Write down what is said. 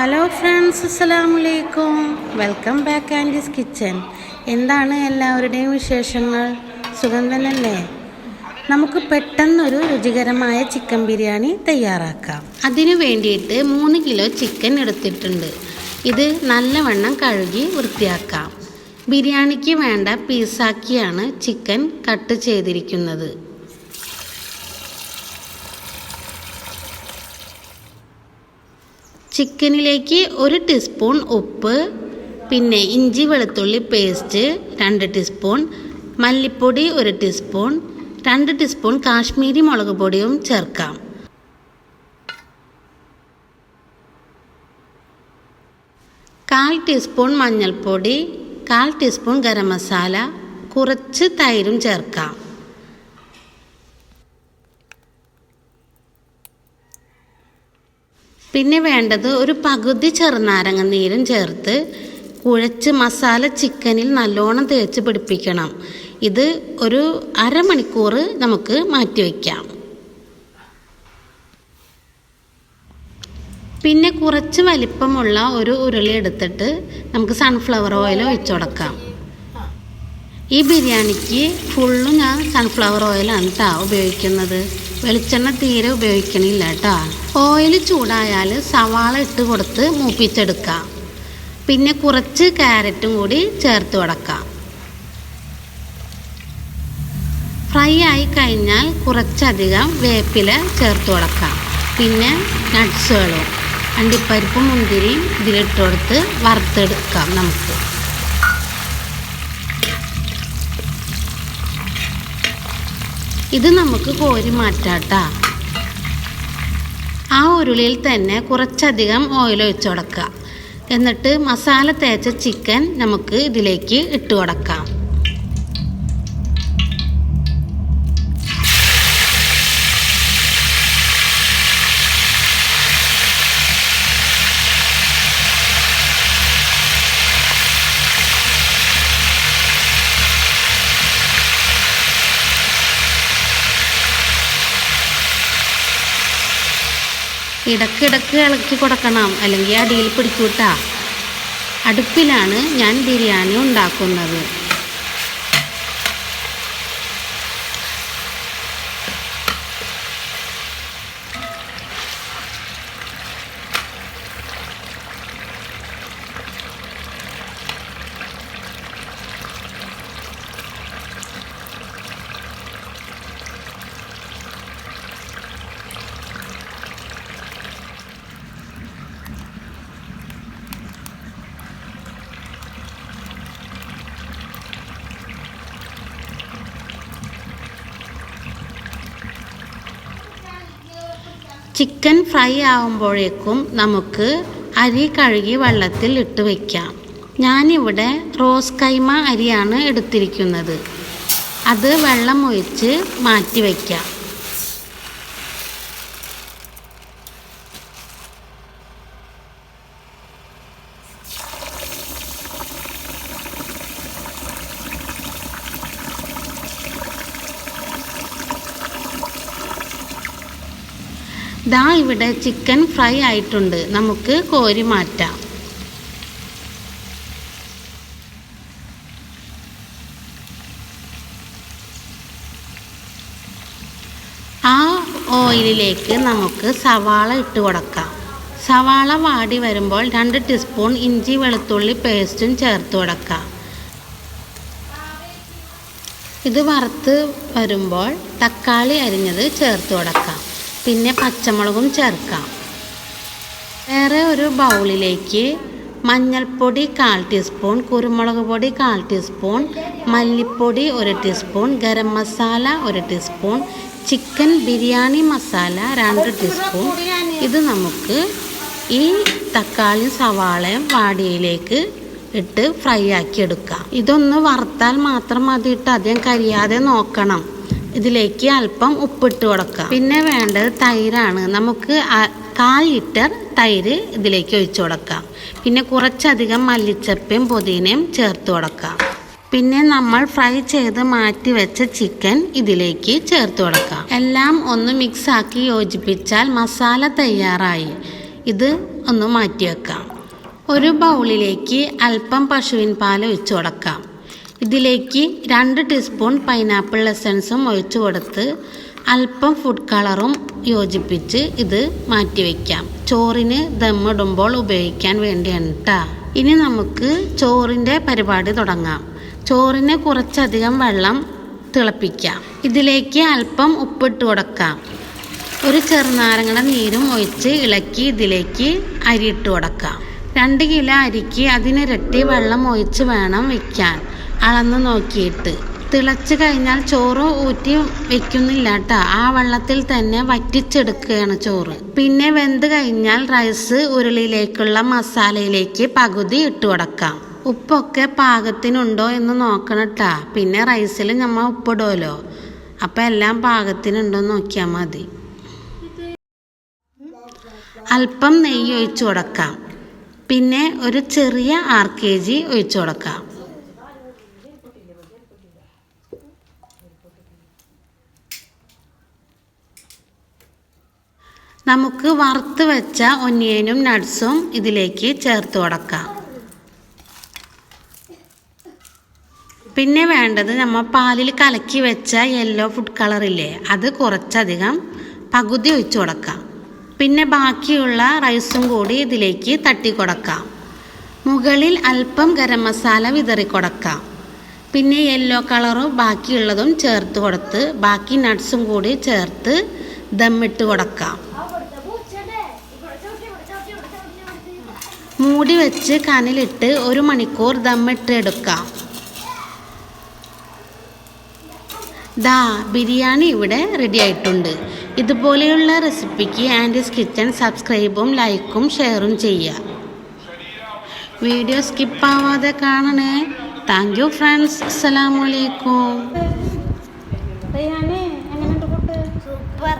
Hello friends, അസ്സലാമലൈക്കും. Welcome back aunties kitchen. എന്താണ് എല്ലാവരുടെയും വിശേഷങ്ങൾ? സുഖം തന്നെയല്ലേ? നമുക്ക് പെട്ടെന്നൊരു രുചികരമായ ചിക്കൻ ബിരിയാണി തയ്യാറാക്കാം. അതിനു വേണ്ടിയിട്ട് 3 കിലോ ചിക്കൻ എടുത്തിട്ടുണ്ട്. ഇത് നല്ലവണ്ണം കഴുകി വൃത്തിയാക്കാം. ബിരിയാണിക്ക് വേണ്ട പീസാക്കിയാണ് ചിക്കൻ കട്ട് ചെയ്തിരിക്കുന്നത്. ചിക്കനിലേക്ക് 1 ടീസ്പൂൺ ഉപ്പ്, പിന്നെ ഇഞ്ചി വെളുത്തുള്ളി പേസ്റ്റ് 2 ടീസ്പൂൺ, മല്ലിപ്പൊടി 1 ടീസ്പൂൺ, 2 ടീസ്പൂൺ കാശ്മീരി മുളക് പൊടിയും ചേർക്കാം. കാൽ ടീസ്പൂൺ മഞ്ഞൾപ്പൊടി, 1/4 ടീസ്പൂൺ ഗരം മസാല, കുറച്ച് തൈരും ചേർക്കാം. പിന്നെ വേണ്ടത് ഒരു പകുതി ചെറുനാരങ്ങ നീരും ചേർത്ത് കുഴച്ച് മസാല ചിക്കനിൽ നല്ലോണം തേച്ച് പിടിപ്പിക്കണം. ഇത് ഒരു അരമണിക്കൂർ നമുക്ക് മാറ്റിവെക്കാം. പിന്നെ കുറച്ച് വലിപ്പമുള്ള ഒരു ഉരുളി എടുത്തിട്ട് നമുക്ക് സൺഫ്ലവർ ഓയിൽ ഒഴിച്ചു കൊടുക്കാം. ഈ ബിരിയാണിക്ക് ഫുള്ളും ഞാൻ സൺഫ്ലവർ ഓയിലാണ് ഉപയോഗിക്കുന്നത്. വെളിച്ചെണ്ണ തീരെ ഉപയോഗിക്കണില്ല കേട്ടോ. ഓയിൽ ചൂടായാൽ സവാള ഇട്ട് കൊടുത്ത് മൂപ്പിച്ചെടുക്കാം. പിന്നെ കുറച്ച് ക്യാരറ്റും കൂടി ചേർത്ത് കൊടുക്കാം. ഫ്രൈ ആയി കഴിഞ്ഞാൽ കുറച്ചധികം വേപ്പില ചേർത്ത് കൊടുക്കാം. പിന്നെ നട്ട്സുകളും അണ്ടിപ്പരിപ്പും മുന്തിരിയും ഇതിലിട്ട് കൊടുത്ത് വറുത്തെടുക്കാം. നമുക്ക് ഇത് നമുക്ക് കോരി മാറ്റാട്ടാ. ആ ഉരുളിയിൽ തന്നെ കുറച്ചധികം ഓയിൽ ഒഴിച്ചു കൊടുക്കുക. എന്നിട്ട് മസാല തേച്ച ചിക്കൻ നമുക്ക് ഇതിലേക്ക് ഇട്ട് കൊടുക്കാം. ഇടയ്ക്കിടയ്ക്ക് ഇളക്കി കൊടുക്കണം, അല്ലെങ്കിൽ അടിയിൽ പിടിക്കൂട്ടാ. അടുപ്പിലാണ് ഞാൻ ബിരിയാണി ഉണ്ടാക്കുന്നത്. ചിക്കൻ ഫ്രൈ ആകുമ്പോഴേക്കും നമുക്ക് അരി കഴുകി വെള്ളത്തിൽ ഇട്ട് വയ്ക്കാം. ഞാനിവിടെ റോസ് കൈമ അരിയാണ് എടുത്തിരിക്കുന്നത്. അത് വെള്ളം ഒഴിച്ച് മാറ്റി വയ്ക്കാം. ദാ ഇവിടെ ചിക്കൻ ഫ്രൈ ആയിട്ടുണ്ട്. നമുക്ക് കോരി മാറ്റാം. ആ ഓയിലിലേക്ക് നമുക്ക് സവാള ഇട്ട് കൊടുക്കാം. സവാള വാടി വരുമ്പോൾ 2 ടീസ്പൂൺ ഇഞ്ചി വെളുത്തുള്ളി പേസ്റ്റും ചേർത്ത് കൊടുക്കാം. ഇത് വറുത്ത് വരുമ്പോൾ തക്കാളി അരിഞ്ഞത് ചേർത്ത് കൊടുക്കാം. പിന്നെ പച്ചമുളകും ചേർക്കാം. വേറെ ഒരു ബൗളിലേക്ക് മഞ്ഞൾപ്പൊടി 1/4 ടീസ്പൂൺ, കുരുമുളക് പൊടി 1/4 ടീസ്പൂൺ, മല്ലിപ്പൊടി 1 teaspoon, garam masala 1 teaspoon, chicken biryani masala 2 teaspoon. ഇത് നമുക്ക് ഈ തക്കാളിയും സവാളയും വാടിയയിലേക്ക് ഇട്ട് ഫ്രൈ ആക്കി എടുക്കാം. ഇതൊന്ന് വറുത്താൽ മാത്രം മതി ഇട്ട് അധികം കരിയാതെ നോക്കണം. ഇതിലേക്ക് അല്പം ഉപ്പിട്ട് കൊടുക്കാം. പിന്നെ വേണ്ടത് തൈരാണ്. നമുക്ക് 1/4 ലിറ്റർ തൈര് ഇതിലേക്ക് ഒഴിച്ചു കൊടുക്കാം. പിന്നെ കുറച്ചധികം മല്ലിച്ചപ്പയും പുതിനയും ചേർത്ത് കൊടുക്കാം. പിന്നെ നമ്മൾ ഫ്രൈ ചെയ്ത് മാറ്റി വെച്ച ചിക്കൻ ഇതിലേക്ക് ചേർത്ത് കൊടുക്കാം. എല്ലാം ഒന്ന് മിക്സ് ആക്കി യോജിപ്പിച്ചാൽ മസാല തയ്യാറായി. ഇത് ഒന്ന് മാറ്റി വെക്കാം. ഒരു ബൗളിലേക്ക് അല്പം പശുവിൻ പാൽ ഒഴിച്ചു കൊടുക്കാം. ഇതിലേക്ക് 2 ടീസ്പൂൺ പൈനാപ്പിൾ എസൻസും ഒഴിച്ചു കൊടുത്ത് അല്പം ഫുഡ് കളറും യോജിപ്പിച്ച് ഇത് മാറ്റി വയ്ക്കാം. ചോറിന് ദമ്മിടുമ്പോൾ ഉപയോഗിക്കാൻ വേണ്ടിയാണ് കേട്ടോ. ഇനി നമുക്ക് ചോറിൻ്റെ പരിപാടി തുടങ്ങാം. ചോറിന് കുറച്ചധികം വെള്ളം തിളപ്പിക്കാം. ഇതിലേക്ക് അല്പം ഉപ്പിട്ട് കൊടുക്കാം. ഒരു ചെറുനാരങ്ങയുടെ നീരും ഒഴിച്ച് ഇളക്കി ഇതിലേക്ക് അരി ഇട്ട് കൊടുക്കാം. 2 കിലോ അരിക്ക് അതിനിരട്ടി വെള്ളം ഒഴിച്ച് വേണം വയ്ക്കാൻ, അളന്ന് നോക്കിയിട്ട്. തിളച്ച് കഴിഞ്ഞാൽ ചോറ് ഊറ്റി വെക്കുന്നില്ല കേട്ടോ, ആ വെള്ളത്തിൽ തന്നെ വറ്റിച്ചെടുക്കുകയാണ് ചോറ്. പിന്നെ വെന്ത് കഴിഞ്ഞാൽ റൈസ് ഉരുളിയിലേക്കുള്ള മസാലയിലേക്ക് പകുതി ഇട്ട് കൊടുക്കാം. ഉപ്പൊക്കെ പാകത്തിനുണ്ടോ എന്ന് നോക്കണം കേട്ടോ. പിന്നെ റൈസിൽ നമ്മൾ ഉപ്പിടുമല്ലോ, അപ്പം എല്ലാം പാകത്തിനുണ്ടോ എന്ന് നോക്കിയാൽ മതി. അല്പം നെയ്യ് ഒഴിച്ചു കൊടുക്കാം. പിന്നെ ഒരു ചെറിയ 6 kg ഒഴിച്ചു കൊടുക്കാം. നമുക്ക് വറുത്ത് വെച്ച ഒനിയനും നട്ട്സും ഇതിലേക്ക് ചേർത്ത് കൊടുക്കാം. പിന്നെ വേണ്ടത് നമ്മൾ പാലിൽ കലക്കി വെച്ച യെല്ലോ ഫുഡ് കളറില്ലേ, അത് കുറച്ചധികം പകുതി ഒഴിച്ചു കൊടുക്കാം. പിന്നെ ബാക്കിയുള്ള റൈസും കൂടി ഇതിലേക്ക് തട്ടി കൊടുക്കാം. മുകളിൽ അല്പം ഗരം മസാല വിതറി കൊടുക്കാം. പിന്നെ യെല്ലോ കളറും ബാക്കിയുള്ളതും ചേർത്ത് കൊടുത്ത് ബാക്കി നട്ട്സും കൂടി ചേർത്ത് ദമ്മിട്ട് കൊടുക്കാം. മൂടി വെച്ച് കനലിട്ട് 1 മണിക്കൂർ ദമ്മിട്ട് എടുക്കാം. ബിരിയാണി ഇവിടെ റെഡി ആയിട്ടുണ്ട്. ഇതുപോലെയുള്ള റെസിപ്പിക്ക് ആൻറ്റീസ് കിച്ചൺ സബ്സ്ക്രൈബും ലൈക്കും ഷെയറും ചെയ്യുക. വീഡിയോ സ്കിപ്പ് ആവാതെ കാണണേ. Thank you friends. അസ്സലാമു അലൈക്കും. സൂപ്പർ.